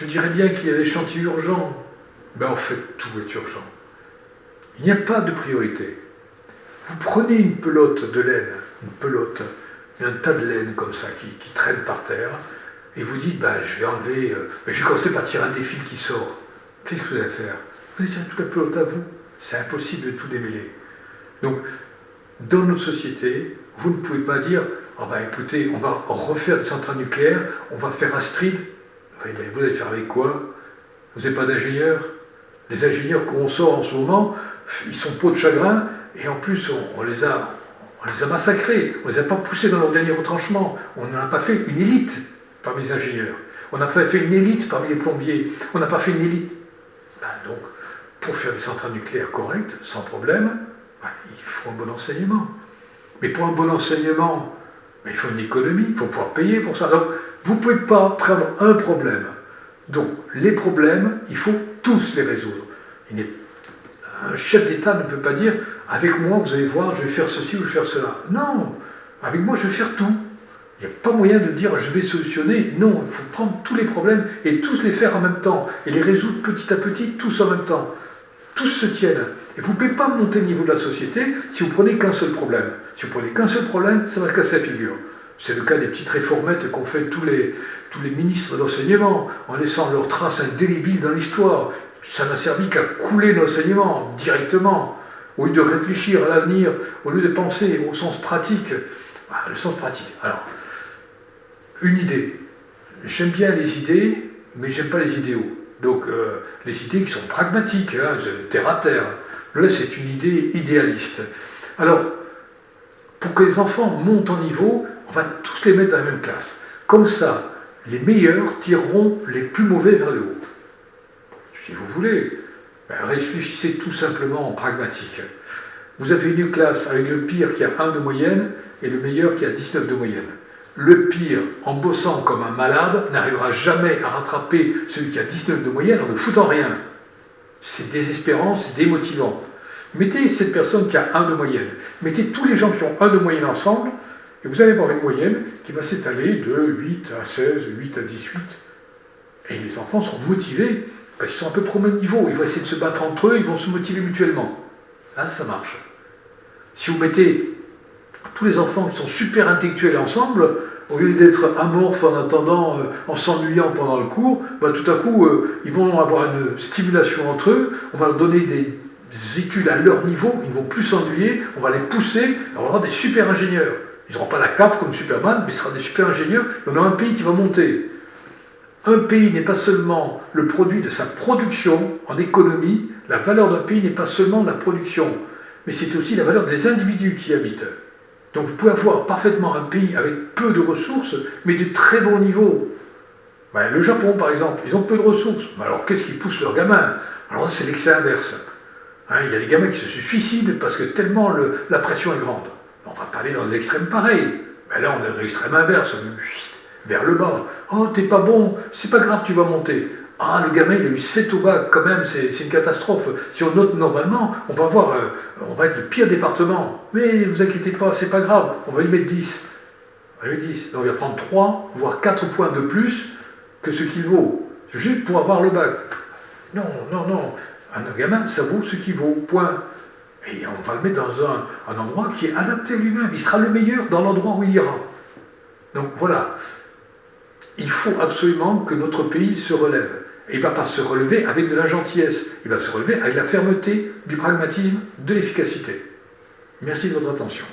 Je dirais bien qu'il y a des chantiers urgents. Ben en fait, tout est urgent. Il n'y a pas de priorité. Vous prenez une pelote de laine, une pelote, un tas de laine comme ça qui traîne par terre, et vous dites, ben, je vais enlever, je vais commencer par tirer un des fils qui sort. Qu'est-ce que vous allez faire? Vous allez tirer toute la pelote à vous. C'est impossible de tout démêler. Donc, dans notre société, vous ne pouvez pas dire, oh ben, écoutez, on va refaire des centrales nucléaires, on va faire Astrid. Oui, mais vous allez faire avec quoi? Vous n'avez pas d'ingénieurs? Les ingénieurs qu'on sort en ce moment, ils sont peau de chagrin, et en plus, on les a massacrés, on ne les a pas poussés dans leur dernier retranchement, on n'a pas fait une élite parmi les ingénieurs, on n'a pas fait une élite parmi les plombiers, on n'a pas fait une élite. Ben donc, pour faire des centrales nucléaires correctes, sans problème, ben, il faut un bon enseignement. Mais pour un bon enseignement, ben, il faut une économie, il faut pouvoir payer pour ça. Donc, vous ne pouvez pas prendre un problème. Donc, les problèmes, il faut tous les résoudre. Un chef d'État ne peut pas dire « avec moi, vous allez voir, je vais faire ceci ou je vais faire cela ». Non, avec moi, je vais faire tout. Il n'y a pas moyen de dire « je vais solutionner ». Non, il faut prendre tous les problèmes et tous les faire en même temps. Et les résoudre petit à petit, tous en même temps. Tous se tiennent. Et vous ne pouvez pas monter le niveau de la société si vous prenez qu'un seul problème. Si vous prenez qu'un seul problème, ça va casser la figure. C'est le cas des petites réformettes qu'ont fait tous les ministres d'enseignement, en laissant leurs traces indélébiles dans l'histoire. Ça n'a servi qu'à couler l'enseignement directement, au lieu de réfléchir à l'avenir, au lieu de penser au sens pratique. Le sens pratique. Alors, une idée. J'aime bien les idées, mais j'aime pas les idéaux. Donc, les idées qui sont pragmatiques, hein, terre à terre. Là, c'est une idée idéaliste. Alors, pour que les enfants montent en niveau, on va tous les mettre dans la même classe. Comme ça, les meilleurs tireront les plus mauvais vers le haut. Si vous voulez, réfléchissez tout simplement en pragmatique. Vous avez une classe avec le pire qui a 1 de moyenne et le meilleur qui a 19 de moyenne. Le pire, en bossant comme un malade, n'arrivera jamais à rattraper celui qui a 19 de moyenne en ne foutant rien. C'est désespérant, c'est démotivant. Mettez cette personne qui a 1 de moyenne, mettez tous les gens qui ont 1 de moyenne ensemble, et vous allez avoir une moyenne qui va s'étaler de 8 à 16, 8 à 18. Et les enfants seront motivés, parce qu'ils sont à peu près au même niveau, ils vont essayer de se battre entre eux, ils vont se motiver mutuellement. Là, ça marche. Si vous mettez tous les enfants qui sont super intellectuels ensemble, au lieu d'être amorphes en attendant, en s'ennuyant pendant le cours, tout à coup, ils vont avoir une stimulation entre eux, on va leur donner des études à leur niveau, ils ne vont plus s'ennuyer, on va les pousser, on va avoir des super ingénieurs. Ils n'auront pas la cape comme Superman, mais ce sera des super ingénieurs, et on a un pays qui va monter. Un pays n'est pas seulement le produit de sa production en économie, la valeur d'un pays n'est pas seulement la production, mais c'est aussi la valeur des individus qui y habitent. Donc vous pouvez avoir parfaitement un pays avec peu de ressources, mais de très bon niveau. Le Japon, par exemple, ils ont peu de ressources. Mais alors qu'est-ce qui pousse leurs gamins? Alors c'est l'excès inverse. Il y a des gamins qui se suicident parce que tellement la pression est grande. On ne va pas aller dans les extrêmes pareils. Mais là, on est dans l'extrême inverse, vers le bas. Oh, t'es pas bon, c'est pas grave, tu vas monter. Ah, le gamin, il a eu 7 au bac, quand même, c'est une catastrophe. Si on note normalement, on va être le pire département. Mais vous inquiétez pas, c'est pas grave, on va lui mettre 10. On va lui mettre 10. Donc il va prendre 3, voire 4 points de plus que ce qu'il vaut, juste pour avoir le bac. Non, non, non. Un gamin, ça vaut ce qu'il vaut, point. Et on va le mettre dans un endroit qui est adapté à lui-même. Il sera le meilleur dans l'endroit où il ira. Donc voilà. Il faut absolument que notre pays se relève. Et il ne va pas se relever avec de la gentillesse. Il va se relever avec la fermeté, du pragmatisme, de l'efficacité. Merci de votre attention.